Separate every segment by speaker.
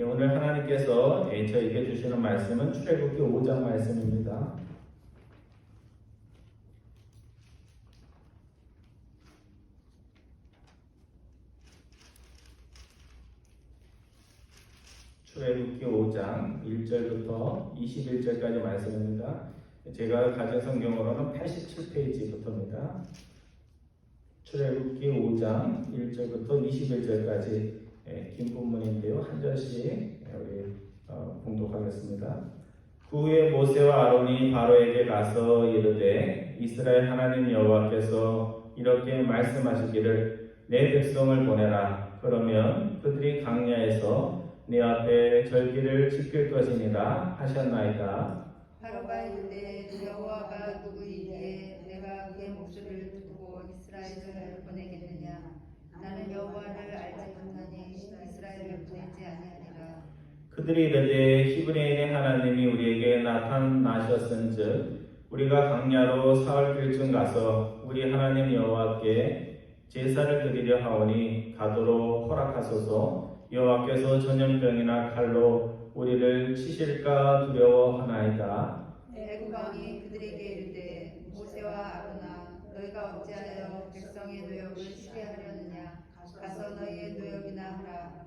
Speaker 1: 오늘 하나님께서 저에게 주시는 말씀은 출애굽기 5장 말씀입니다. 출애굽기 5장 1절부터 21절까지 말씀입니다. 제가 가진 성경으로는 87페이지부터입니다. 출애굽기 5장 1절부터 21절까지 긴 본문인데요. 한 절씩 우리 봉독하겠습니다. 그 후에 모세와 아론이 바로에게 가서 이르되 이스라엘 하나님 여호와께서 이렇게 말씀하시기를 내 백성을 보내라. 그러면 그들이 광야에서 네 앞에 절기를 지킬 것이니라 하셨나이다.
Speaker 2: 바로가 이르되 여호와가 누구이기에 내가 그의 목소리를 듣고 이스라엘을 보내겠느냐. 나는 여호와를 알지 못하니 이스라엘을 보내지 아니하리라.
Speaker 1: 그들이 이르되 히브리인의 하나님이 우리에게 나타나셨은즉 우리가 광야로 사흘길쯤 가서 우리 하나님 여호와께 제사를 드리려 하오니 가도록 허락하소서. 여호와께서 전염병이나 칼로 우리를 치실까 두려워하나이다.
Speaker 2: 애굽 왕이 그들에게 이르되 모세와 아론아 너희가 어찌하여 백성의 노역을 쉬게 하려느냐. 가서 너희의 노역이나 하라.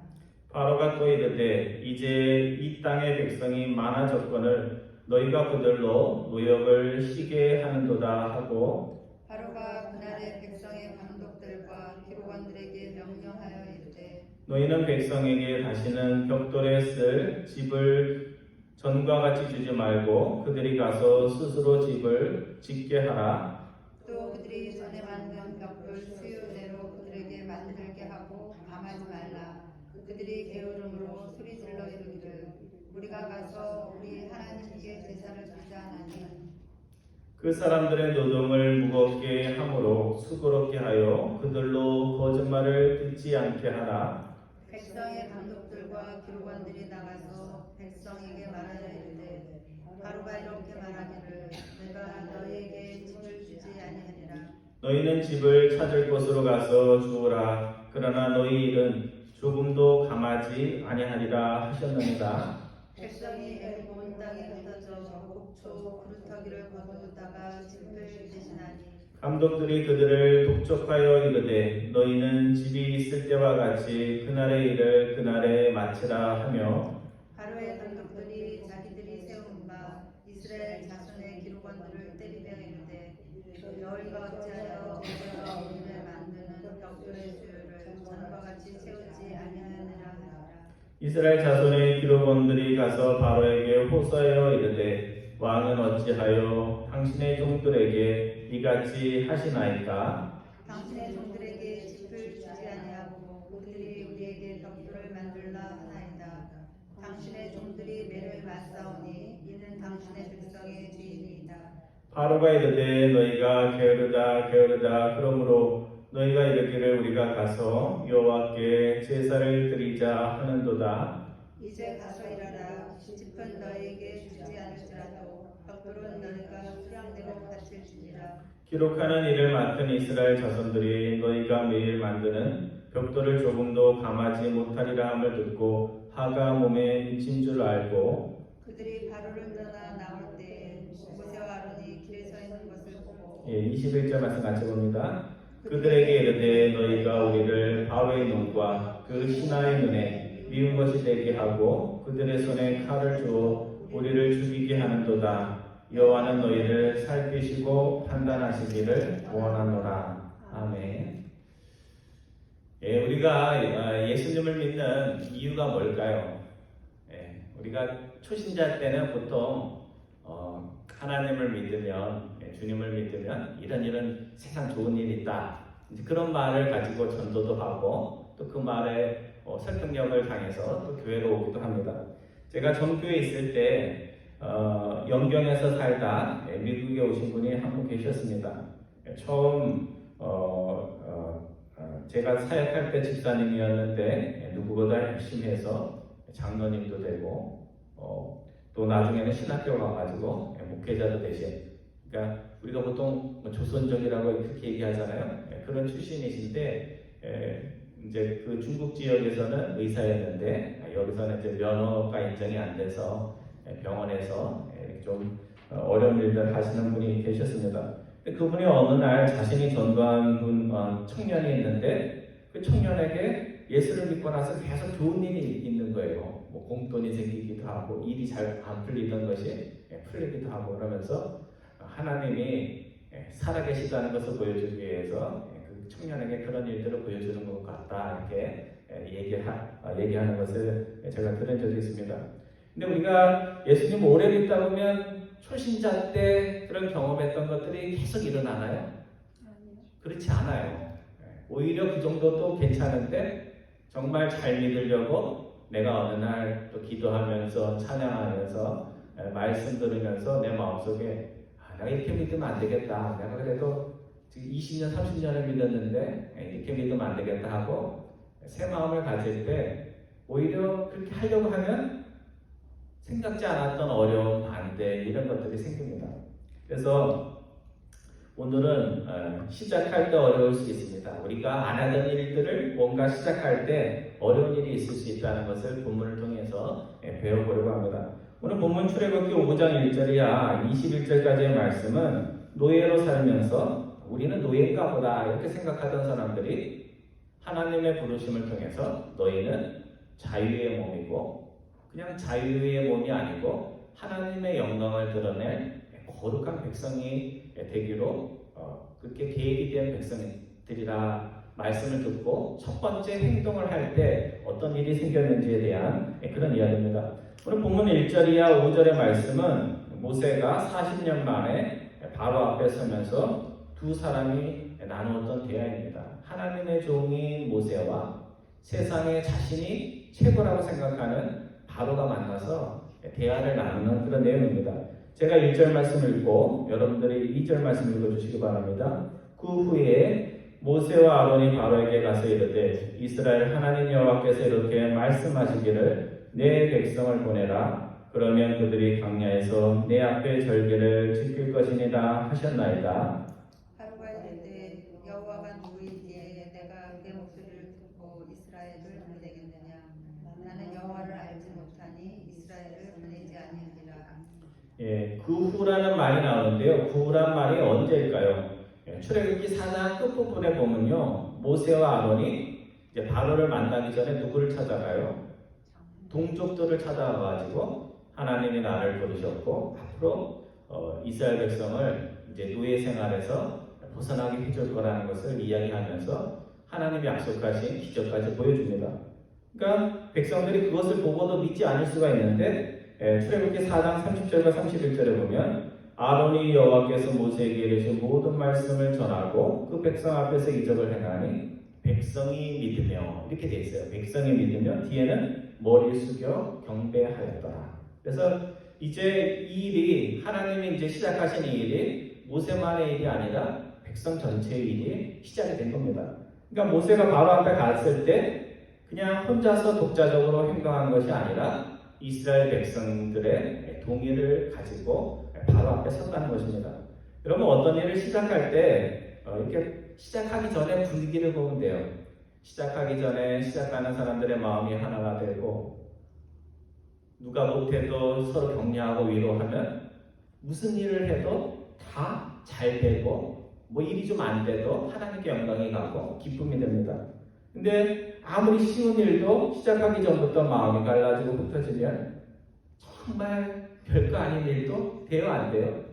Speaker 1: 바로가 또 이르되 이제 이 땅의 백성이 많아졌거늘 너희가 그들로 노역을 쉬게 하는도다 하고
Speaker 2: 바로가 그날의 백성의 감독들과 기록원들에게 명령하여 이르되
Speaker 1: 너희는 백성에게 다시는 벽돌에 쓸 집을 전과 같이 주지 말고 그들이 가서 스스로 집을 짓게 하라.
Speaker 2: 또 그들이 전에 만든 벽돌 수요대로 그들에게 만들게 하고 감하지 말라. 그들이 게으름으로 소리질러 이르기를 우리가 가서 우리 하나님께 제사를 드리자 하나니
Speaker 1: 그 사람들의 노동을 무겁게 함으로 수고롭게 하여 그들로 거짓말을 듣지 않게 하라.
Speaker 2: 백성의 감독들과 기록원들이 나가서 백성에게 말하여 이르되 바로가 이렇게 말하기를 내가 너희에게 집을 주지 아니하리라.
Speaker 1: 너희는 집을 찾을 곳으로 가서 주우라. 그러나 너희 일은 조금도 감하지 아니하리라 하셨느니라.
Speaker 2: 백성이 애굽 온 땅에 흩어져 곡초 그루터기를 거두다가 집을 대신하니
Speaker 1: 감독들이 그들을 독촉하여 이르되 너희는 집이 있을 때와 같이 그날의 일을 그날에 마치라 하며
Speaker 2: 바로의 감독들이 자기들이 세운 바 이스라엘 자손의 기록원들을 때리며 이르되 너희가 어찌하여 모세가 우리를 만드는 벽돌의 수요를 전과 같이 세우지 아니하느냐 하라.
Speaker 1: 이스라엘 자손의 기록원들이 가서 바로에게 호소하여 이르되 왕은 어찌하여 당신의 종들에게 이같이 하시나이까?
Speaker 2: 당신의 종들에게 집을 주지 아니하고 그들이 우리에게 벽돌을 만들라 하나이다. 당신의 종들이 매를 맞사오니 이는 당신의 백성의 죄인이다.
Speaker 1: 바로가 이르되 너희가 게으르다 그러므로 너희가 이르기를 우리가 가서 여호와께 제사를 드리자 하는도다.
Speaker 2: 이제 가서 일하라. 집은 너희에게 주지 않을지라도 벽돌은 너희가 수량대로 바칠지니라.
Speaker 1: 기록하는 일을 맡은 이스라엘 자손들이 너희가 매일 만드는 벽돌을 조금도 감하지 못하리라 함을 듣고 화가 몸에 미친 줄 알고
Speaker 2: 그들이 바로를 떠나 나올 때에 모세와 아론이 길에 서 있는 것을 보고
Speaker 1: 21절 말씀 같이 봅니다. 그들에게 이르되 너희가 우리를 바로의 눈과 그 신하의 눈에 미운 것이 되게 하고 그들의 손에 칼을 주어 우리를 죽이게 하는도다. 여호와는 너희를 살피시고 판단하시기를 원하노라. 아멘. 우리가 예수님을 믿는 이유가 뭘까요? 우리가 초신자 때는 보통 하나님을 믿으면 주님을 믿으면 이런 세상 좋은 일이 있다. 이제 그런 말을 가지고 전도도 하고 또 그 말에 설득력을 당해서 또 교회로 오기도 합니다. 제가 전교에 있을 때 영경에서 살다 미국에 오신 분이 한 분 계셨습니다. 처음 제가 사역할 때 집사님이었는데 누구보다 열심히 해서 장로님도 되고 또 나중에는 신학교 가가지고 목회자도 되신, 그러니까 우리가 보통 조선족이라고 그렇게 얘기하잖아요. 그런 출신이신데 이제 그 중국 지역에서는 의사였는데 여기서는 이제 면허가 인정이 안 돼서 병원에서 좀 어려운 일들 하시는 분이 계셨습니다. 근데 그분이 어느 날 자신이 전도한 청년이 있는데 그 청년에게 예수를 믿고 나서 계속 좋은 일이 있는 거예요. 뭐 공돈이 생기기도 하고 일이 잘 안 풀리던 것이 풀리기도 하고 그러면서 하나님이 살아계시다는 것을 보여주기 위해서 그 청년에게 그런 일들을 보여주는 것 같다 이렇게 얘기하는 것을 제가 들은 적이 있습니다. 근데 우리가 예수님 오래 믿다 보면 초신자 때 그런 경험했던 것들이 계속 일어나나요? 그렇지 않아요. 오히려 그 정도도 괜찮은데 정말 잘 믿으려고 내가 어느 날 또 기도하면서 찬양하면서 말씀 들으면서 내 마음속에 내가 이렇게 믿으면 안 되겠다. 내가 그래도 지금 20년, 30년을 믿었는데 이렇게 믿으면 안 되겠다 하고 새 마음을 가질 때 오히려 그렇게 하려고 하면 생각지 않았던 어려움, 반대 이런 것들이 생깁니다. 그래서 오늘은 시작할 때 어려울 수 있습니다. 우리가 안 하던 일들을 뭔가 시작할 때 어려운 일이 있을 수 있다는 것을 본문을 통해서 배워보려고 합니다. 오늘 본문 출애굽기 5장 1절이야 21절까지의 말씀은 노예로 살면서 우리는 노예인가 보다 이렇게 생각하던 사람들이 하나님의 부르심을 통해서 너희는 자유의 몸이고 그냥 자유의 몸이 아니고 하나님의 영광을 드러낼 거룩한 백성이 되기로 그렇게 계획이 된 백성들이라 말씀을 듣고 첫 번째 행동을 할 때 어떤 일이 생겼는지에 대한 그런 이야기입니다. 오늘 본문 1절이야 5절의 말씀은 모세가 40년 만에 바로 앞에 서면서 두 사람이 나누었던 대화입니다. 하나님의 종인 모세와 세상에 자신이 최고라고 생각하는 바로가 만나서 대화를 나누는 그런 내용입니다. 제가 1절 말씀을 읽고 여러분들이 2절 말씀 읽어주시기 바랍니다. 그 후에 모세와 아론이 바로에게 가서 이르되 이스라엘 하나님 여호와께서 이렇게 말씀하시기를 내 백성을 보내라. 그러면 그들이 광야에서 내 앞에 절기를 지킬 것이니라 하셨나이다.
Speaker 2: 바로가 이르되 여호와가 누구이기에 내가 내 목소리를 듣고 이스라엘을 보내겠느냐. 나는 여호와를 알지 못하니 이스라엘을 보내지 아니하리라.
Speaker 1: 그 후라는 말이 나오는데요. 그 후란 말이 언제일까요? 출애굽기 4장 끝부분에 보면요. 모세와 아론이 이제 바로를 만나기 전에 누구를 찾아가요? 동족들을 찾아가가지고 하나님이 나를 부르셨고 앞으로 이스라엘 백성을 이제 노예 생활에서 벗어나게 해줄 거라는 것을 이야기하면서 하나님이 약속하신 기적까지 보여줍니다. 그러니까 백성들이 그것을 보고도 믿지 않을 수가 있는데 출애굽기 4장 30절과 31절에 보면 아론이 여호와께서 모세에게 이르신 모든 말씀을 전하고 그 백성 앞에서 이적을 행하니 백성이 믿으며 이렇게 돼 있어요. 백성이 믿으며 뒤에는 머리를 숙여 경배하였더라. 그래서 이제 이 일이 하나님이 이제 시작하신 이 일이 모세만의 일이 아니라 백성 전체의 일이 시작이 된 겁니다. 그러니까 모세가 바로 앞에 갔을 때 그냥 혼자서 독자적으로 행동한 것이 아니라 이스라엘 백성들의 동의를 가지고 바로 앞에 섰다는 것입니다. 여러분 어떤 일을 시작할 때 이렇게 시작하기 전에 분위기를 보면 돼요. 시작하기 전에 시작하는 사람들의 마음이 하나가 되고 누가 못해도 서로 격려하고 위로하면 무슨 일을 해도 다 잘 되고 뭐 일이 좀 안 돼도 하나님께 영광이 가고 기쁨이 됩니다. 근데 아무리 쉬운 일도 시작하기 전부터 마음이 갈라지고 흩어지면 정말 별거 아닌 일도 돼요, 안 돼요?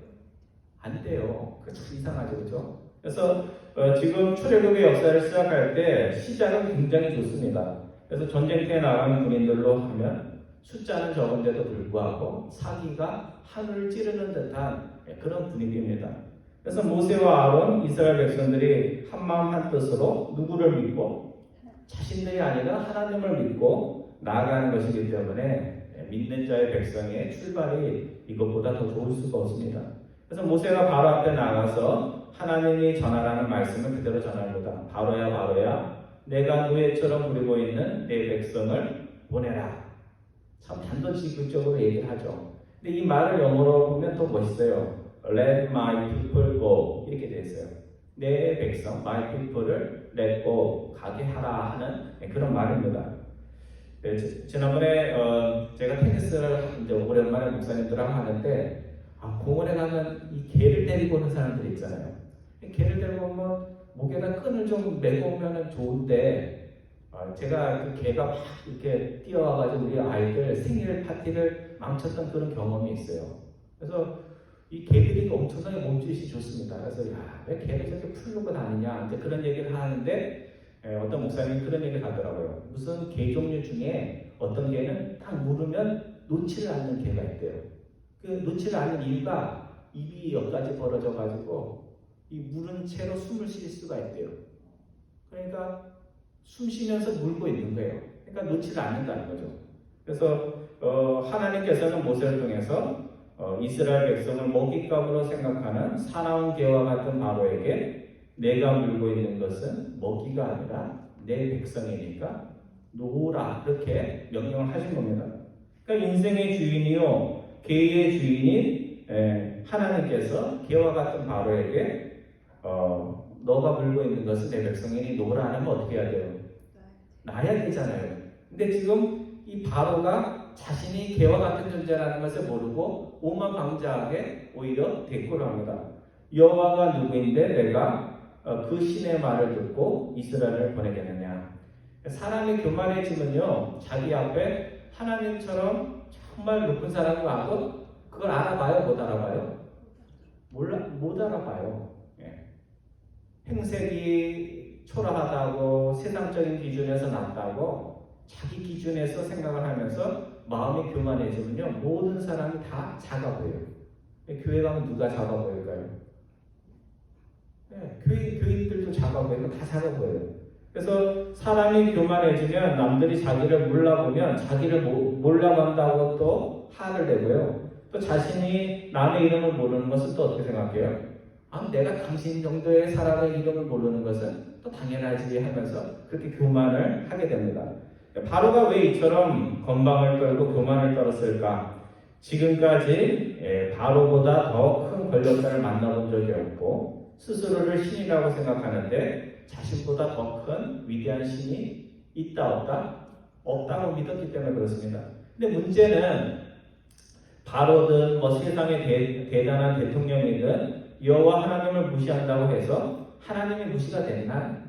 Speaker 1: 안 돼요. 그 참 이상하죠, 그렇죠? 그래서 지금 출애굽의 역사를 시작할 때 시작은 굉장히 좋습니다. 그래서 전쟁터에 나가는 군인들로 하면 숫자는 적은데도 불구하고 사기가 하늘을 찌르는 듯한 그런 분위기입니다. 그래서 모세와 아론, 이스라엘 백성들이 한마음 한뜻으로 누구를 믿고 자신들이 아니라 하나님을 믿고 나아가는 것이기 때문에 믿는 자의 백성의 출발이 이것보다 더 좋을 수가 없습니다. 그래서 모세가 바로 앞에 나가서 하나님이 전하라는 말씀을 그대로 전합니다. 바로야 바로야 내가 노예처럼 부리고 있는 내 백성을 보내라. 참 단도직입적으로 얘기를 하죠. 근데 이 말을 영어로 보면 또 멋있어요. Let my people go 이렇게 돼 있어요. 내 백성, my people을 내고 가게 하라 하는 그런 말입니다. 지난번에 제가 테니스를 이제 오랜만에 목사님들하고 하는데 공원에 가면 이 개를 데리고 오는 사람들이 있잖아요. 개를 데리고 오면 목에다 끈을 좀 메고 오면 좋은데 제가 그 개가 막 이렇게 뛰어와가지고 우리 아이들 생일 파티를 망쳤던 그런 경험이 있어요. 그래서 이 개들이 엄청나게 몸짓이 좋습니다. 그래서 왜 개를 저렇게 풀고 다니냐 이제 그런 얘기를 하는데 어떤 목사님이 그런 얘기를 하더라고요. 무슨 개 종류 중에 어떤 개는 딱 물으면 놓지를 않는 개가 있대요. 그 놓지를 않는 이유가 입이 여기까지 벌어져가지고 이 물은 채로 숨을 쉴 수가 있대요. 그러니까 숨 쉬면서 물고 있는 거예요. 그러니까 놓지를 않는다는 거죠. 그래서 하나님께서는 모세를 통해서 이스라엘 백성을 먹잇감으로 생각하는 사나운 개와 같은 바로에게 내가 물고 있는 것은 먹이가 아니라 내 백성이니까 놓으라 그렇게 명령을 하신 겁니다. 그러니까 인생의 주인이요 개의 주인인 하나님께서 개와 같은 바로에게 너가 물고 있는 것은 내 백성이니 놓으라 하면 어떻게 해야 돼요? 놔야 되잖아요. 근데 지금 이 바로가 자신이 개와 같은 존재라는 것을 모르고 오만방자하게 오히려 대꾸를 합니다. 여호와가 누구인데 내가 그 신의 말을 듣고 이스라엘을 보내겠느냐. 사람이 교만해지면요 자기 앞에 하나님처럼 정말 높은 사람이 와도 그걸 알아봐요? 못 알아봐요? 못 알아봐요. 행색이 초라하다고 세상적인 기준에서 낮다고 자기 기준에서 생각을 하면서 마음이 교만해지면요 모든 사람이 다 작아 보여요. 교회 가면 누가 작아 보일까요? 교인들도 작아 보이고 다 작아 보여요. 그래서 사람이 교만해지면 남들이 자기를 몰라보면 자기를 몰라간다고 또 화를 내고요. 또 자신이 남의 이름을 모르는 것은 또 어떻게 생각해요? 내가 당신 정도의 사람의 이름을 모르는 것은 또 당연하지 하면서 그렇게 교만을 하게 됩니다. 바로가 왜 이처럼 건방을 떨고 교만을 떨었을까? 지금까지 바로보다 더 큰 권력자를 만나본 적이 없고 스스로를 신이라고 생각하는데 자신보다 더 큰 위대한 신이 있다 없다? 없다고 믿었기 때문에 그렇습니다. 근데 문제는 바로든 세상의 대단한 대통령이든 여호와 하나님을 무시한다고 해서 하나님이 무시가 됐나?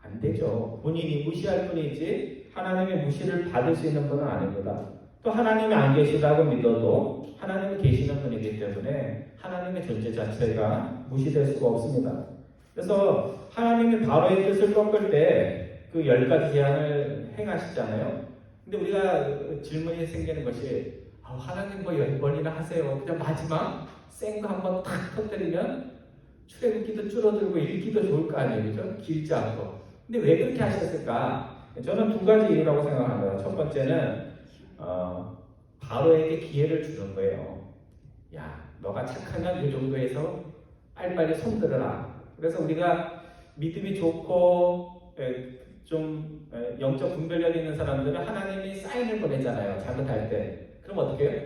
Speaker 1: 안 되죠. 본인이 무시할 뿐이지 하나님의 무시를 받을 수 있는 분은 아닙니다. 또 하나님이 안 계시다고 믿어도 하나님이 계시는 분이기 때문에 하나님의 존재 자체가 무시될 수가 없습니다. 그래서 하나님이 바로의 뜻을 꺾을 때 그 10가지 제안을 행하시잖아요. 근데 우리가 질문이 생기는 것이 하나님 10번이나 하세요. 그냥 마지막 센 거 한번 탁 터뜨리면 출애굽기도 줄어들고 읽기도 좋을 거 아니에요. 그죠? 길지 않고. 근데 왜 그렇게 하셨을까? 저는 2가지 이유라고 생각합니다. 첫 번째는 바로에게 기회를 주는 거예요. 야, 너가 착하면 이 정도에서 빨리빨리 손들어라. 그래서 우리가 믿음이 좋고 좀 영적 분별력 있는 사람들은 하나님이 사인을 보내잖아요. 잘못할 때. 그럼 어떻게 해요?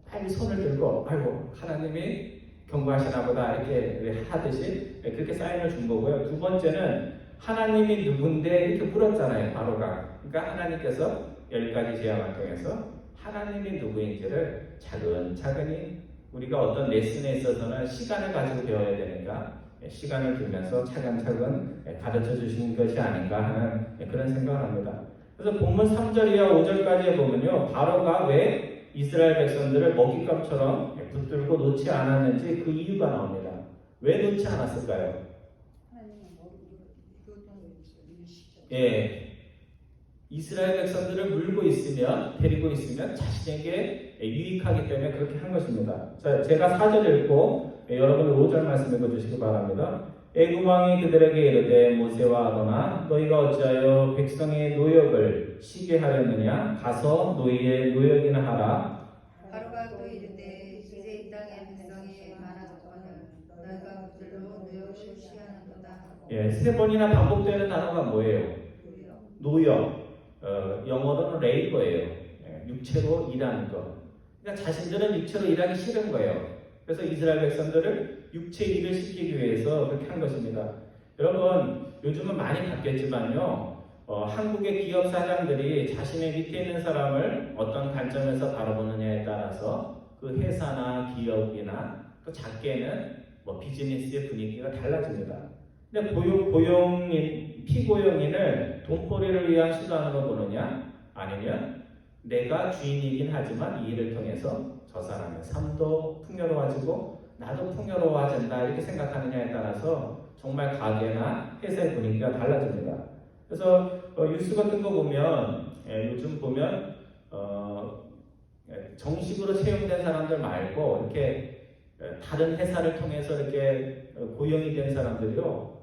Speaker 1: 빨리 손을 들고 아이고 하나님이 경고하시나 보다 이렇게 하듯이 그렇게 사인을 준 거고요. 두 번째는 하나님이 누군데 이렇게 물었잖아요. 바로가. 그러니까 하나님께서 10가지 제안을 통해서 하나님이 누구인지를 차근차근히 우리가 어떤 레슨에 있어서는 시간을 가지고 배워야 되니까 시간을 두면서 차근차근 가르쳐 주신 것이 아닌가 하는 그런 생각을 합니다. 그래서 본문 3절이와 5절까지에 보면요. 바로가 왜 이스라엘 백성들을 먹잇감처럼 붙들고 놓지 않았는지 그 이유가 나옵니다. 왜 놓지 않았을까요? 이스라엘 백성들을 물고 있으면 데리고 있으면 자신에게 유익하기 때문에 그렇게 한 것입니다. 자, 제가 4절 읽고 여러분이 5절 말씀 읽어주시기 바랍니다. 애굽 왕이 그들에게 이르되 모세와 아론아 너희가 어찌하여 백성의 노역을 쉬게 하려느냐 가서 너희의 노역이나 하라.
Speaker 2: 바로가 또 이르되 이제 이 땅에 백성이 많아졌거늘 너희가 그들로 노역을 쉬하는도다.
Speaker 1: 3번이나 반복되는 단어가 뭐예요? 노역. 영어로는 레이버예요. 육체로 일하는 것. 그러니까 자신들은 육체로 일하기 싫은 거예요. 그래서 이스라엘 백성들을 육체 일을 시키기 위해서 그렇게 한 것입니다. 여러분, 요즘은 많이 바뀌었지만요. 한국의 기업 사장들이 자신의 밑에 있는 사람을 어떤 관점에서 바라보느냐에 따라서 그 회사나 기업이나 또 작게는 비즈니스의 분위기가 달라집니다. 근데 고용인, 피고용인을 돈벌이를 위한 수단으로 보느냐, 아니면 내가 주인이긴 하지만 이 일을 통해서 저 사람의 삶도 풍요로워지고 나도 풍요로워진다 이렇게 생각하느냐에 따라서 정말 가게나 회사의 분위기가 달라집니다. 그래서 뉴스 같은 거 보면 요즘 보면 정식으로 채용된 사람들 말고 이렇게 다른 회사를 통해서 이렇게 고용이 된 사람들이요,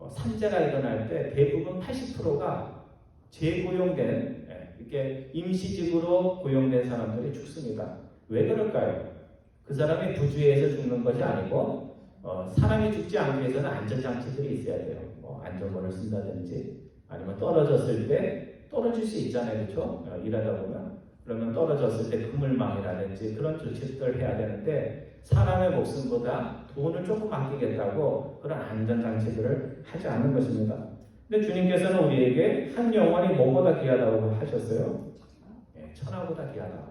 Speaker 1: 산재가 일어날 때 대부분 80%가 재고용된, 이렇게 임시직으로 고용된 사람들이 죽습니다. 왜 그럴까요? 그 사람이 부주의해서 죽는 것이 아니고 사람이 죽지 않기 위해서는 안전장치들이 있어야 돼요. 안전모를 쓴다든지 아니면 떨어졌을 때 떨어질 수 있잖아요, 그렇죠? 일하다 보면 그러면 떨어졌을 때 그물망이라든지 그런 조치들을 해야 되는데 사람의 목숨보다 돈을 조금 아끼겠다고 그런 안전장치들을 하지 않는 것입니다. 근데 주님께서는 우리에게 한 영혼이 뭐보다 귀하다고 하셨어요? 천하보다 귀하다.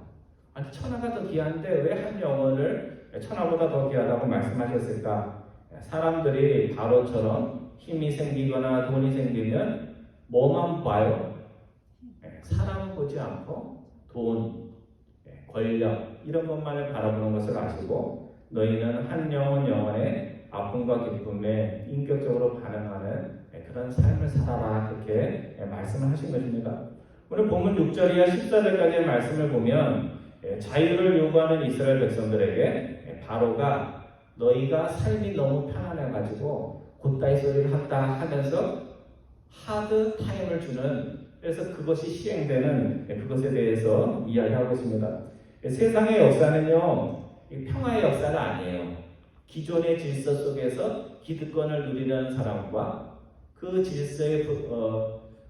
Speaker 1: 아니, 천하가 더 귀한데 왜 한 영혼을 천하보다 더 귀하다고 말씀하셨을까? 사람들이 바로처럼 힘이 생기거나 돈이 생기면 뭐만 봐요? 사람 보지 않고 돈, 권력 이런 것만을 바라보는 것을 아시고 너희는 한 영혼의 아픔과 기쁨에 인격적으로 반응하는 그런 삶을 살아라 그렇게 말씀을 하신 것입니다. 오늘 본문 6절이야 14절까지의 말씀을 보면 자유를 요구하는 이스라엘 백성들에게 바로가 너희가 삶이 너무 편안해가지고 곧다이 소리를 한다 하면서 하드 타임을 주는, 그래서 그것이 시행되는 그것에 대해서 이야기하고 있습니다. 세상의 역사는요, 평화의 역사가 아니에요. 기존의 질서 속에서 기득권을 누리는 사람과 그 질서의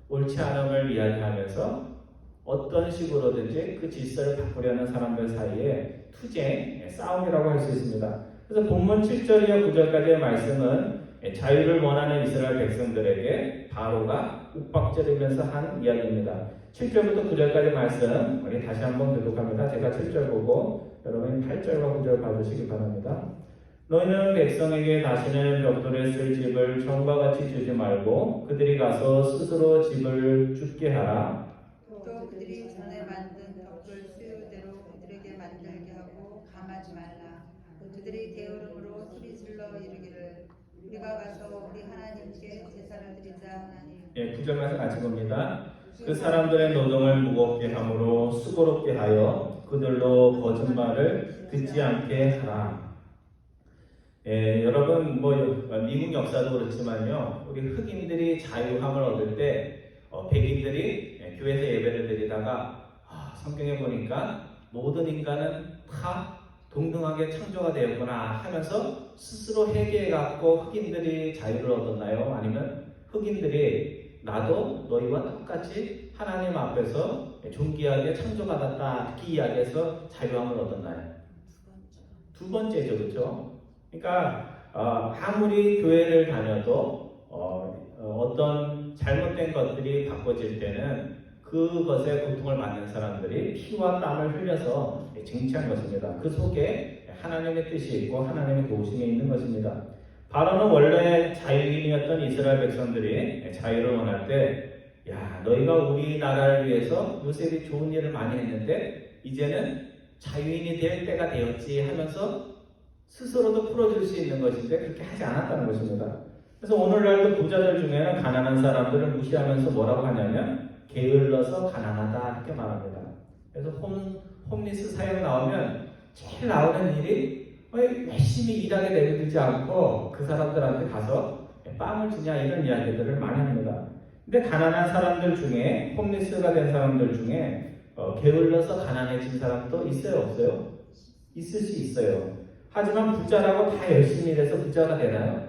Speaker 1: 옳지 않음을 이야기하면서 어떤 식으로든지 그 질서를 바꾸려는 사람들 사이에 투쟁, 싸움이라고 할 수 있습니다. 그래서 본문 7절이나 9절까지의 말씀은 자유를 원하는 이스라엘 백성들에게 바로가 윽박지르면서 한 이야기입니다. 7절부터 9절까지 말씀 우리 다시 한번 교독합니다. 제가 7절 보고 여러분이 8절과 9절 봐주시기 바랍니다. 너희는 백성에게 다시는 벽돌에 쓸 집을 전과 같이 주지 말고 그들이 가서 스스로 집을 줍게 하라.
Speaker 2: 또 그들이 전에 만든 벽돌 수요대로 그들에게 만들게 하고 감하지 말라. 그들이 게으름으로 소리질러 이르기를 우리가 가서 우리 하나님께 제사를 드리자 하나니. 9절 말씀
Speaker 1: 같이 봅니다. 그 사람들의 노동을 무겁게 함으로 수고롭게 하여 그들로 거짓말을 듣지 않게 하라. 여러분 미국 역사도 그렇지만요, 우리 흑인들이 자유함을 얻을 때 백인들이 교회에서 예배를 드리다가 성경에 보니까 모든 인간은 다 동등하게 창조가 되었구나 하면서 스스로 회개해갖고 흑인들이 자유를 얻었나요? 아니면 흑인들이 나도 너희와 똑같이 하나님 앞에서 존귀하게 창조받았다 이렇게 이야기해서 자유함을 얻었나요? 두 번째죠, 그렇죠? 그러니까 아무리 교회를 다녀도 어떤 잘못된 것들이 바꿔질 때는 그것에 고통을 받는 사람들이 피와 땀을 흘려서 쟁취한 것입니다. 그 속에 하나님의 뜻이 있고 하나님의 도우심이 있는 것입니다. 바로는 원래 자유인이었던 이스라엘 백성들이 자유를 원할 때 너희가 우리나라를 위해서 요셉이 좋은 일을 많이 했는데 이제는 자유인이 될 때가 되었지 하면서 스스로도 풀어줄 수 있는 것인데 그렇게 하지 않았다는 것입니다. 그래서 오늘날도 부자들 중에는 가난한 사람들을 무시하면서 뭐라고 하냐면 게을러서 가난하다 이렇게 말합니다. 그래서 홈리스 사역 나오면 제일 나오는 일이 열심히 일하게 내버리지 않고 그 사람들한테 가서 빵을 주냐 이런 이야기들을 많이 합니다. 근데 가난한 사람들 중에 홈리스가 된 사람들 중에 게을러서 가난해진 사람도 있어요, 없어요? 있을 수 있어요. 하지만 부자라고 다 열심히 일해서 부자가 되나요?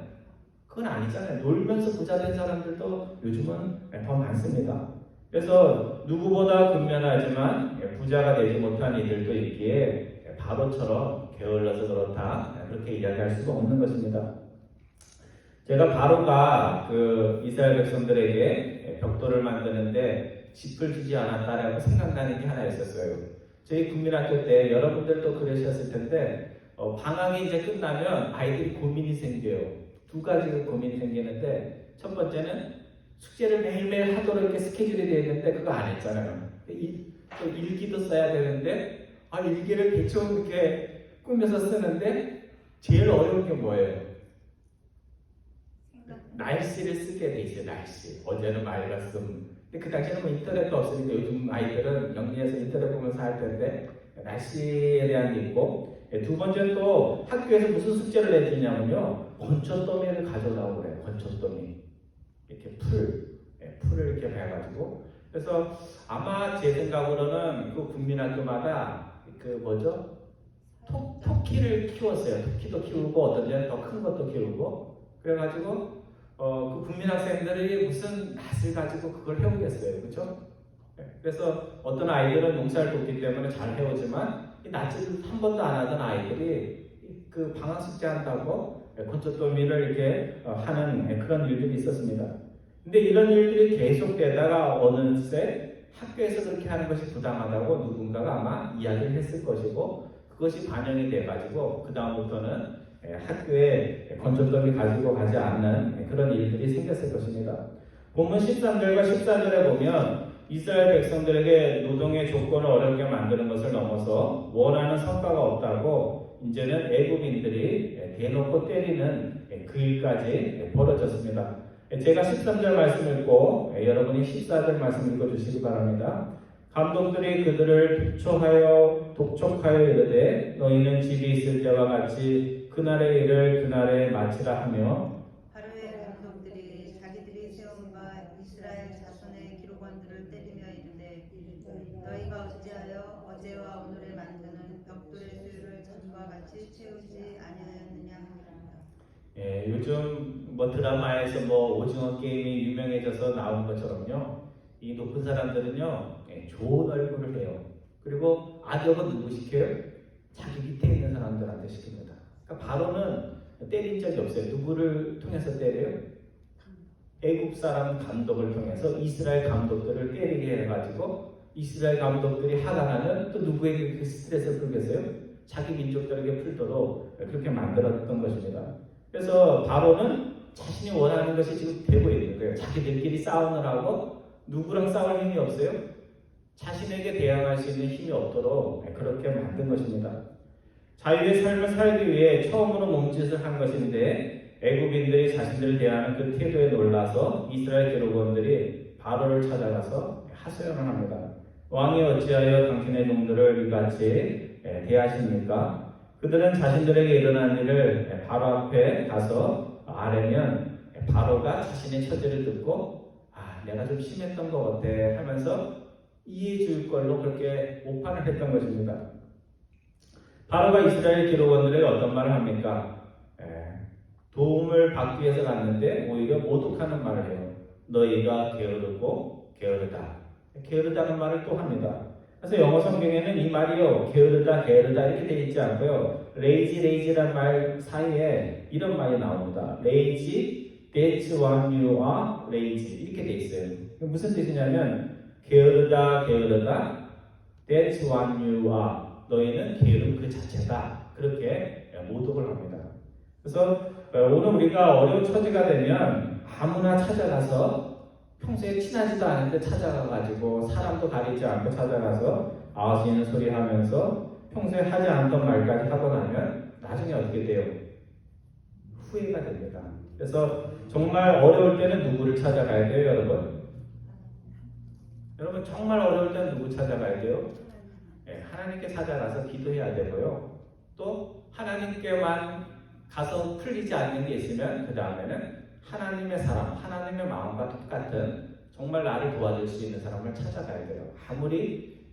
Speaker 1: 그건 아니잖아요. 놀면서 부자 된 사람들도 요즘은 더 많습니다. 그래서 누구보다 근면하지만 부자가 되지 못한 이들도 있기에 바로처럼 게을러서 그렇다 그렇게 이야기할 수가 없는 것입니다. 제가 바로가 그 이스라엘 백성들에게 벽돌을 만드는데 짚을 주지 않았다라고 생각나는 게 하나 있었어요. 저희 국민학교 때 여러분들도 그러셨을 텐데 방학이 이제 끝나면 아이들이 고민이 생겨요. 두 가지 고민이 생기는데 첫 번째는 숙제를 매일매일 하도록 이렇게 스케줄이 되어 있는데 그거 안 했잖아요. 또 일기도 써야 되는데 일기를 대충 이렇게 꾸며서 쓰는데 제일 어려운 게 뭐예요? 날씨를 쓰게 돼 있어요. 날씨. 어제는 맑았음. 근데 그 당시에는 뭐 인터넷도 없으니까 요즘 아이들은 영리해서 인터넷 보면서 할 텐데 날씨에 대한 게 있고 두 번째는 또 학교에서 무슨 숙제를 내주냐면요. 건초더미를 가져오라고 그래요. 건초더미. 이렇게 풀을 이렇게 해가지고 그래서 아마 제 생각으로는 그 국민학교마다 그 뭐죠? 토끼를 키웠어요. 토끼도 키우고 어떤 데는 더 큰 것도 키우고 그래가지고 그 국민학생들이 무슨 낯을 가지고 그걸 해오겠어요. 그렇죠? 그래서 어떤 아이들은 농사를 돕기 때문에 잘 해오지만 이 낯을 한 번도 안 하던 아이들이 그 방학 숙제한다고 건초더미를 이렇게 하는 그런 일들이 있었습니다. 근데 이런 일들이 계속되다가 어느새 학교에서 그렇게 하는 것이 부당하다고 누군가가 아마 이야기를 했을 것이고 그것이 반영이 돼가지고 그 다음부터는 학교에 건초더미 가지고 가지 않는 그런 일들이 생겼을 것입니다. 본문 13절과 14절에 보면 이스라엘 백성들에게 노동의 조건을 어렵게 만드는 것을 넘어서 원하는 성과가 없다고 이제는 애국인들이 대놓고 때리는 그 일까지 벌어졌습니다. 제가 13절 말씀 읽고 여러분이 14절 말씀 읽어주시기 바랍니다. 감독들이 그들을 독촉하여 이르되 너희는 집이 있을 때와 같이 그날의 일을 그날에 마치라 하며
Speaker 2: 바로의 감독들이 자기들이 세운 바 이스라엘 자손의 기록원들을 때리며 이르되 너희가 어찌하여 어제와 오늘에 만드는 벽돌의 수율을 전과 같이 채우지 아니하였느냐 하니라.
Speaker 1: 요즘 뭐 드라마에서 뭐 오징어 게임이 유명해져서 나온 것처럼요. 이 높은 사람들은요 좋은 얼굴을 해요. 그리고 악역은 누구 시켜요? 자기 밑에 있는 사람들한테 시킵니다. 그러니까 바로는 때린 적이 없어요. 누구를 통해서 때려요? 애국 사람 감독을 통해서 이스라엘 감독들을 때리게 해가지고 이스라엘 감독들이 하다가는 또 누구에게 그 스트레스를 풀겠어요? 자기 민족들에게 풀도록 그렇게 만들었던 것입니다. 그래서 바로는 자신이 원하는 것이 지금 되고 있는 거예요. 자기들끼리 싸우느라고 누구랑 싸울 힘이 없어요? 자신에게 대항할 수 있는 힘이 없도록 그렇게 만든 것입니다. 자유의 삶을 살기 위해 처음으로 몸짓을 한 것인데 애국인들이 자신들을 대하는 그 태도에 놀라서 이스라엘 기록원들이 바로를 찾아가서 하소연을 합니다. 왕이 어찌하여 당신의 종들을 이같이 대하십니까? 그들은 자신들에게 일어난 일을 바로 앞에 가서 아뢰면 바로가 자신의 처지를 듣고 내가 좀 심했던 것 같아 하면서 이해해 줄 걸로 그렇게 오판을 했던 것입니다. 바로가 이스라엘 기록원들에게 어떤 말을 합니까? 도움을 받기 위해서 갔는데 오히려 모독하는 말을 해요. 너희가 게으르고 게으르다. 게으르다는 말을 또 합니다. 그래서 영어 성경에는 이 말이요 게으르다 이렇게 되어 있지 않고요. 레이지라는 말 사이에 이런 말이 나옵니다. 레이지, that's when you are lazy 이렇게 되어 있어요. 무슨 뜻이냐면 게으르다 that's when you are 너희는 게으름 그 자체다. 그렇게 모독을 합니다. 그래서 오늘 우리가 어려운 처지가 되면 아무나 찾아가서 평소에 친하지도 않은데 찾아가가지고 사람도 가리지 않고 찾아가서 아우시는 소리 하면서 평소에 하지 않던 말까지 하고 나면 나중에 어떻게 돼요? 후회가 됩니다. 그래서 정말 어려울 때는 누구를 찾아가야 돼요, 여러분? 여러분 정말 어려울 때는 누구 찾아가야 돼요? 하나님께 찾아가서 기도해야 되고요. 또 하나님께만 가서 풀리지 않는 게 있으면 그 다음에는 하나님의 사람, 하나님의 마음과 똑같은 정말 나를 도와줄 수 있는 사람을 찾아가야 돼요. 아무리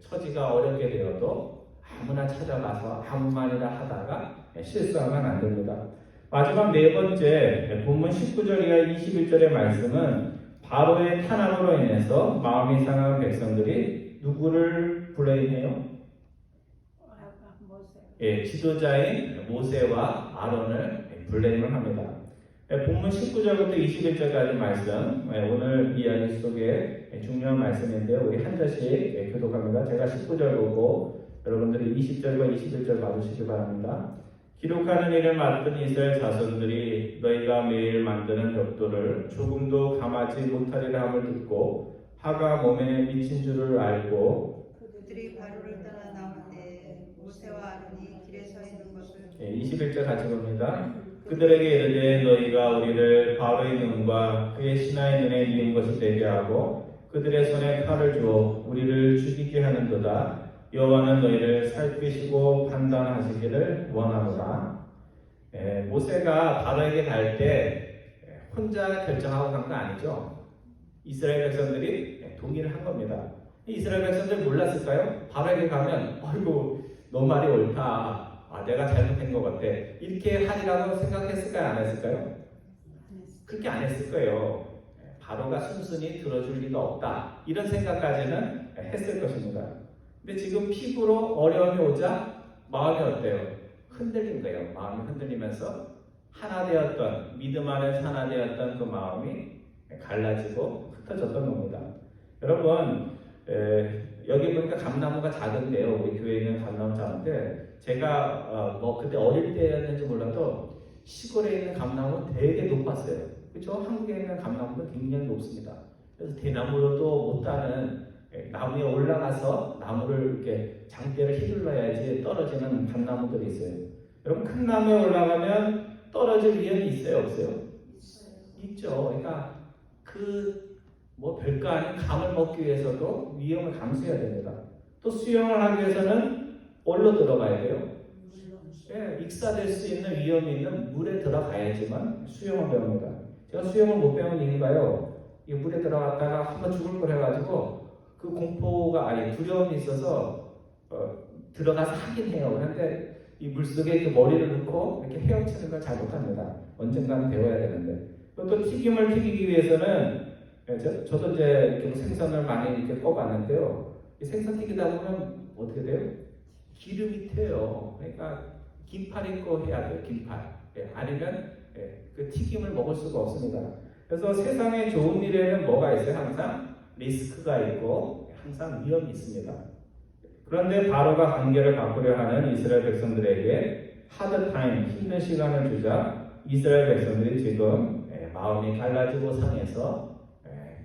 Speaker 1: 처지가 어렵게 되어도 아무나 찾아가서 아무 말이나 하다가 실수하면 안 됩니다. 마지막 네 번째 본문 19절 이하 21절의 말씀은 바로의 탄압으로 인해서 마음이 상한 백성들이 누구를 블레임해요? 지도자인 모세와 아론을 블레임을 합니다. 본문 19절부터 21절까지 말씀, 오늘 이야기 속에 중요한 말씀인데요. 우리 한 절씩 교독합니다. 제가 19절 보고 여러분들이 20절과 21절 봐주시기 바랍니다. 기록하는 일을 맡은 이스라엘 자손들이 너희가 매일 만드는 벽돌을 조금도 감하지 못하리라 함을 듣고 화가 몸에 미친 줄을 알고
Speaker 2: 그들이 바로를 떠나 나오는데 모세와 아론이 길에 서 있는 것을
Speaker 1: 21절 같이 봅니다. 그들에게 이르되 너희가 우리를 바로의 눈과 그의 신하의 눈에 이은 것을 되게 하고 그들의 손에 칼을 주어 우리를 죽이게 하는도다. 여호와는 너희를 살피시고 판단하시기를 원하노라. 모세가 바로에게 갈 때 혼자 결정하고 간 거 아니죠. 이스라엘 백성들이 동의를 한 겁니다. 이스라엘 백성들 몰랐을까요? 바로에게 가면 아이고 너 말이 옳다. 내가 잘못한 것 같아. 이렇게 하리라고 생각했을까요? 안 했을까요? 그렇게 안 했을 거예요. 바로가 순순히 들어줄 리가 없다. 이런 생각까지는 했을 것입니다. 근데 지금 피부로 어려움이 오자 마음이 어때요? 흔들린 거예요. 마음이 흔들리면서 하나 되었던, 믿음 안에 하나 되었던 그 마음이 갈라지고 흩어졌던 겁니다. 여러분, 여기 보니까 감나무가 작은데요. 우리 교회에 있는 감나무 작은데 제가 그때 어릴 때였는지 몰라도 시골에 있는 감나무는 되게 높았어요. 그렇죠? 한국에 있는 감나무는 굉장히 높습니다. 그래서 대나무로도 못 따는 나무에 올라가서 나무를 이렇게 장대를 휘둘러야지 떨어지는 감나무들이 있어요. 여러분 큰 나무에 올라가면 떨어질 위험이 있어요, 없어요? 있죠. 그러니까 별거 아닌 감을 먹기 위해서도 위험을 감수해야 됩니다. 또 수영을 하기 위해서는 뭘로 들어가야 돼요? 익사될 수 있는 위험이 있는 물에 들어가야지만 수영을 배웁니다. 제가 수영을 못 배운 이유가요. 이 물에 들어갔다가 한번 죽을 걸 해가지고 그 공포가 두려움이 있어서 들어가서 하긴 해요. 그런데 이 물속에 이렇게 머리를 넣고 이렇게 헤엄치는 걸 잘 못합니다. 언젠가는 배워야 되는데 또 튀김을 튀기기 위해서는 저도 이제 좀 생선을 많이 이렇게 꺼봤는데요. 이 생선 튀기다 보면 어떻게 돼요? 기름이 튀어요. 그러니까 긴팔 입고 해야 돼요. 긴팔. 아니면 그 튀김을 먹을 수가 없습니다. 그래서 세상에 좋은 일에는 뭐가 있어요? 항상 리스크가 있고 항상 위험이 있습니다. 그런데 바로가 관계를 바꾸려 하는 이스라엘 백성들에게 하드 타임, 힘든 시간을 주자 이스라엘 백성들이 지금 마음이 갈라지고 상해서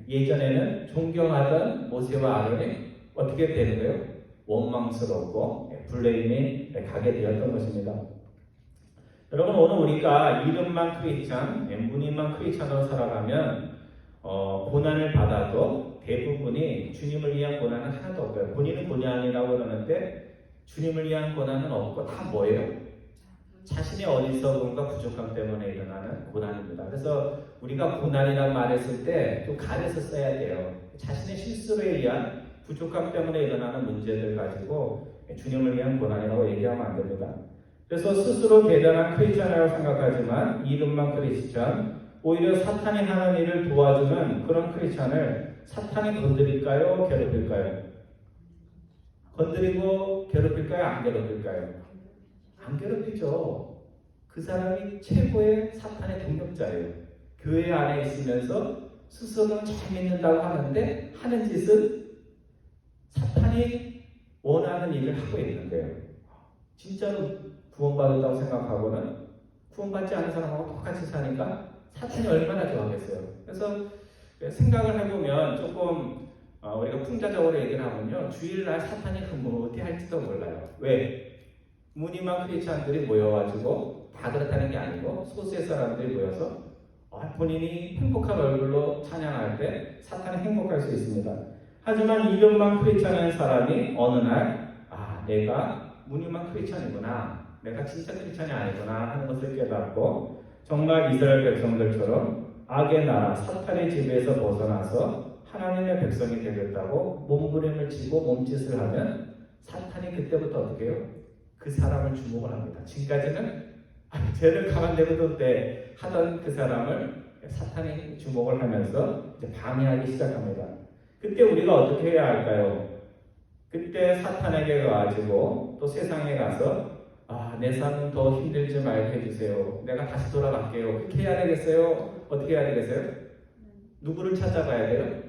Speaker 1: 예전에는 존경하던 모세와 아론이 어떻게 되는 거예요? 원망스럽고 블레임이 가게 되었던 것입니다. 여러분 오늘 우리가 이름만 크리스찬, 무늬만 크리스찬으로 살아가면 고난을 받아도 대부분이 주님을 위한 고난은 하나도 없고요. 본인은 고난이라고 그러는데 주님을 위한 고난은 없고 다 뭐예요? 자신의 어리석음과 부족함 때문에 일어나는 고난입니다. 그래서 우리가 고난이라는 말을 쓸 때 좀 가려서 써야 돼요. 자신의 실수에 의한 부족함 때문에 일어나는 문제들 가지고 주님을 위한 고난이라고 얘기하면 안 됩니다. 그래서 스스로 대단한 크리스찬이라고 생각하지만 이름만 크리스찬, 오히려 사탄이 하는 일을 도와주는 그런 크리스찬을 사탄이 건드릴까요? 괴롭힐까요? 건드리고 괴롭힐까요? 안 괴롭힐까요? 안 괴롭히죠. 그 사람이 최고의 사탄의 동력자예요. 교회 안에 있으면서 스스로는 잘 믿는다고 하는데 하는 짓은 사탄이 원하는 일을 하고 있는 거예요. 진짜로 구원받았다고 생각하고는 구원받지 않은 사람하고 똑같이 사니까 사탄이 얼마나 좋아하겠어요. 그래서 생각을 해보면 조금 우리가 풍자적으로 얘기를 하면요. 주일날 사탄이 흐뭇해할지도 몰라요. 왜? 무늬만 크리스찬들이 모여가지고 다 그렇다는 게 아니고 소수의 사람들이 모여서 본인이 행복한 얼굴로 찬양할 때 사탄이 행복할 수 있습니다. 하지만 이름만 크리스찬인 사람이 어느 날 내가 무늬만 크리스찬이구나, 내가 진짜 크리스찬이 아니구나 하는 것을 깨닫고 정말 이스라엘 백성들처럼 악의 나라 사탄의 지배에서 벗어나서 하나님의 백성이 되겠다고 몸부림을 치고 몸짓을 하면 사탄이 그때부터 어떻게 해요? 그 사람을 주목을 합니다. 지금까지는 죄를 가만내도 돼 하던 그 사람을 사탄이 주목을 하면서 이제 방해하기 시작합니다. 그때 우리가 어떻게 해야 할까요? 그때 사탄에게 가가지고 또 세상에 가서 내 삶은 더 힘들지 말게 해주세요. 내가 다시 돌아갈게요. 그렇게 해야 되겠어요? 어떻게 해야 되겠어요? 누구를 찾아가야 돼요?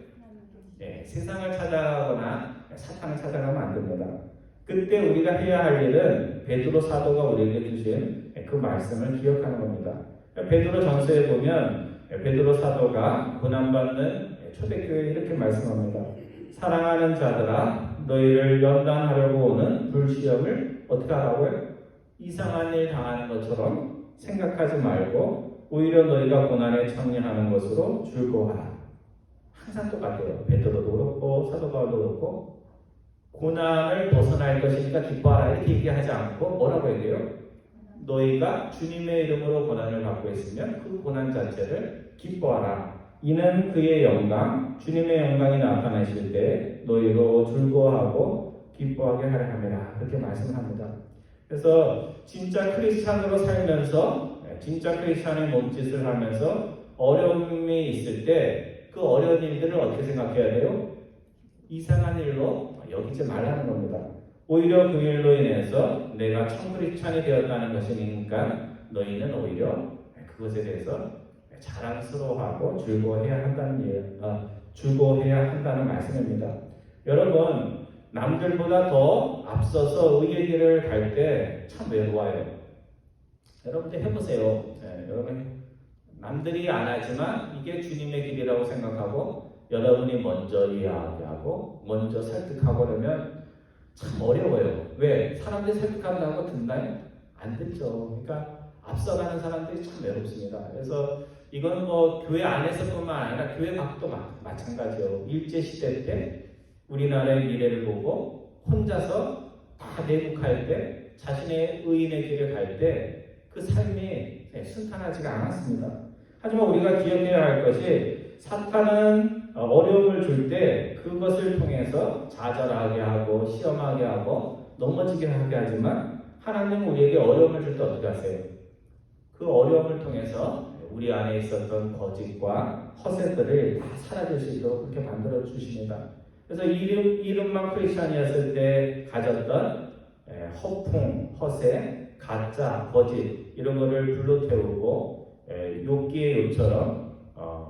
Speaker 1: 세상을 찾아가거나 사탄을 찾아가면 안 됩니다. 그때 우리가 해야 할 일은 베드로 사도가 우리에게 주신 그 말씀을 기억하는 겁니다. 베드로 전서에 보면 베드로 사도가 고난받는 초대교회에 이렇게 말씀합니다. 사랑하는 자들아, 너희를 연단하려고 오는 불시험을 어떻게 하라고요? 이상한 일 당하는 것처럼 생각하지 말고 오히려 너희가 고난에 참여하는 것으로 즐거워하라. 항상 똑같아요. 베드로도 그렇고 사도 바울도 그렇고 고난을 벗어날 것이니까 기뻐하라 이렇게 얘기하지 않고 뭐라고 얘기해요? 너희가 주님의 이름으로 고난을 받고 있으면 그 고난 자체를 기뻐하라. 이는 그의 영광, 주님의 영광이 나타나실 때 너희로 즐거워하고 기뻐하게 하려 함이라. 그렇게 말씀합니다. 그래서 진짜 크리스찬으로 살면서 진짜 크리스찬의 몸짓을 하면서 어려움이 있을 때 그 어려운 일들을 어떻게 생각해야 돼요? 이상한 일로 여기지 말라는 겁니다. 오히려 그 일로 인해서 내가 참크리스찬이 되었다는 것이니까 너희는 오히려 그것에 대해서 자랑스러워하고 즐거워해야 한다는 말씀입니다. 여러분, 남들보다 더 앞서서 의의 길을 갈 때 참 외로워요. 여러분들 해보세요. 여러분 남들이 안 하지만 이게 주님의 길이라고 생각하고 여러분이 먼저 이야기하고 먼저 설득하고 그러면 참 어려워요. 왜? 사람들이 설득한다고 듣나요? 안 듣죠. 그러니까 앞서가는 사람들이 참 외롭습니다. 그래서 이건 교회 안에서뿐만 아니라 교회 밖도 마찬가지예요. 일제시대 때 우리나라의 미래를 보고 혼자서 다 내국할 때 자신의 의인의 길을 갈 때 그 삶이 순탄하지가 않았습니다. 하지만 우리가 기억해야 할 것이 사탄은 어려움을 줄 때 그것을 통해서 좌절하게 하고 시험하게 하고 넘어지게 하게 하지만 하나님은 우리에게 어려움을 줄 때 어떻게 하세요? 그 어려움을 통해서 우리 안에 있었던 거짓과 허세들을 다 사라질 수 있도록 그렇게 만들어 주십니다. 그래서 이름만 크리스찬이었을 때 가졌던 허풍, 허세, 가짜, 거짓 이런 거를 불러태우고 욥기의 욥처럼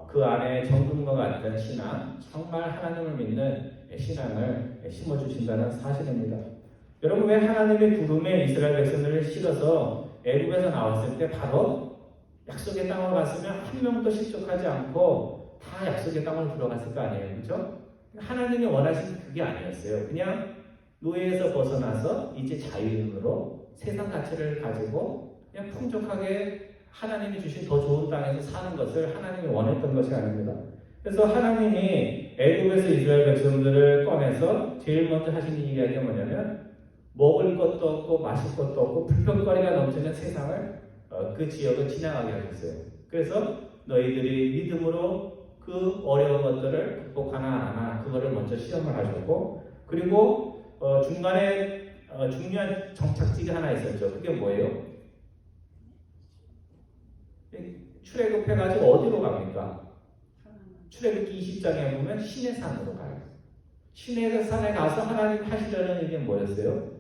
Speaker 1: 그 안에 정금과 같은 신앙, 정말 하나님을 믿는 신앙을 심어주신다는 사실입니다. 여러분, 왜 하나님의 구름에 이스라엘 백성들을 실어서 애굽에서 나왔을 때 바로 약속의 땅으로 갔으면 한 명도 실족하지 않고 다 약속의 땅으로 들어갔을 거 아니에요, 그렇죠? 하나님이 원하신 그게 아니었어요. 그냥 노예에서 벗어나서 이제 자유인으로 세상 가치를 가지고 그냥 풍족하게 하나님이 주신 더 좋은 땅에서 사는 것을 하나님이 원했던 것이 아닙니다. 그래서 하나님이 애굽에서 이스라엘 백성들을 꺼내서 제일 먼저 하신 이야기가 뭐냐면 먹을 것도 없고 마실 것도 없고 불평거리가 넘치는 세상을 그 지역을 지나가게 하셨어요. 그래서 너희들이 믿음으로 그 어려운 것들을 극복하나 안 하나 그거를 먼저 시험을 하셨고 그리고 중간에 중요한 정착지가 하나 있었죠. 그게 뭐예요? 출애굽해가지고 어디로 갑니까? 출애굽기 20장에 보면 신의 산으로 가요. 신의 산에 가서 하나님 하시려는 일이 뭐였어요?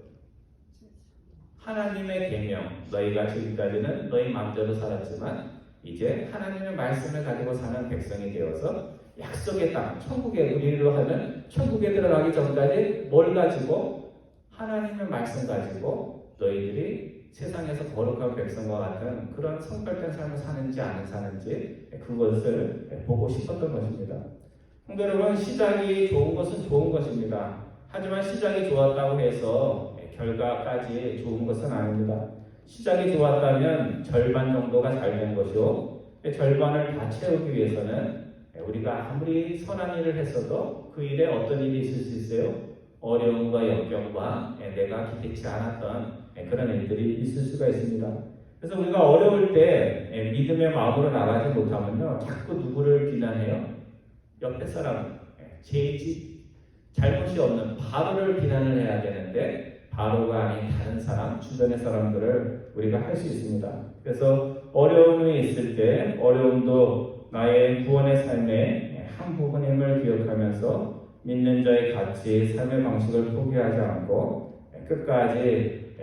Speaker 1: 하나님의 계명. 너희가 지금까지는 너희 마음대로 살았지만 이제 하나님의 말씀을 가지고 사는 백성이 되어서 약속의 땅, 천국에 우리로 하면 천국에 들어가기 전까지 뭘 가지고? 하나님의 말씀 가지고 너희들이 세상에서 거룩한 백성과 같은 그런 성결된 삶을 사는지 안 사는지 그것을 보고 싶었던 것입니다. 성도 여러분, 시작이 좋은 것은 좋은 것입니다. 하지만 시작이 좋았다고 해서 결과까지 좋은 것은 아닙니다. 시작이 좋았다면 절반 정도가 잘 된 것이요. 절반을 다 채우기 위해서는 우리가 아무리 선한 일을 했어도 그 일에 어떤 일이 있을 수 있어요? 어려움과 역경과 내가 기대치 않았던 그런 일들이 있을 수가 있습니다. 그래서 우리가 어려울 때 믿음의 마음으로 나가지 못하면요, 자꾸 누구를 비난해요? 옆에 사람, 잘못이 없는 바로를 비난을 해야 되는데 바로가 아닌 다른 사람, 주변의 사람들을 우리가 할 수 있습니다. 그래서 어려움이 있을 때 어려움도 나의 구원의 삶의 한 부분임을 기억하면서 믿는 자의 가치, 삶의 방식을 포기하지 않고 끝까지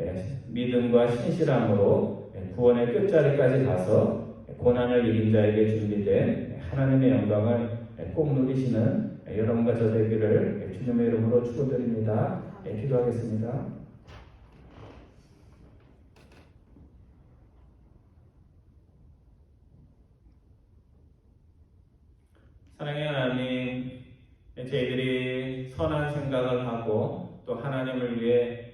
Speaker 1: 믿음과 신실함으로 구원의 끝자리까지 가서 고난을 이긴 자에게 준비된 하나님의 영광을 꼭 누리시는 여러분과 저 되기를 주님의 이름으로 축원드립니다. 기도하겠습니다. 사랑의 하나님, 저희들이 선한 생각을 하고 또 하나님을 위해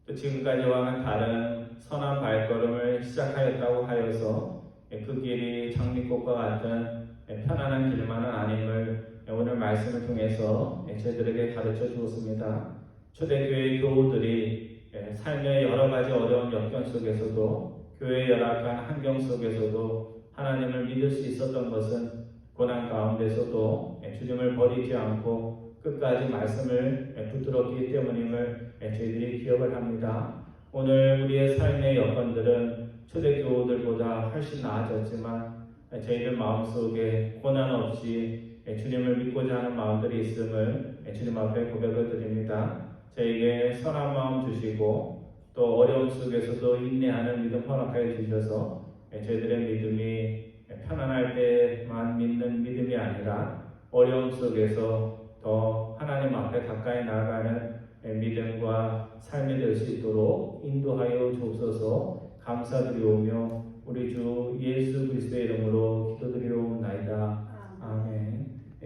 Speaker 1: 또 지금까지와는 다른 선한 발걸음을 시작하였다고 하여서 그 길이 장미꽃과 같은 편안한 길만은 아님을 오늘 말씀을 통해서 저희들에게 가르쳐 주었습니다. 초대교회 교우들이 삶의 여러 가지 어려운 역경 속에서도 교회의 열악한 환경 속에서도 하나님을 믿을 수 있었던 것은 고난 가운데서도 주님을 버리지 않고 끝까지 말씀을 붙들었기 때문임을 저희들이 기억을 합니다. 오늘 우리의 삶의 여건들은 초대교우들보다 훨씬 나아졌지만 저희들 마음속에 고난 없이 주님을 믿고자 하는 마음들이 있음을 주님 앞에 고백을 드립니다. 저에게 선한 마음 주시고 또 어려움 속에서도 인내하는 믿음 허락하여 주셔서 저희들의 믿음이 편안할 때만 믿는 믿음이 아니라 어려움 속에서 더 하나님 앞에 가까이 나아가는 믿음과 삶이 될 수 있도록 인도하여 주옵소서. 감사드리오며 우리 주 예수 그리스도의 이름으로 기도드리옵나이다. 아멘.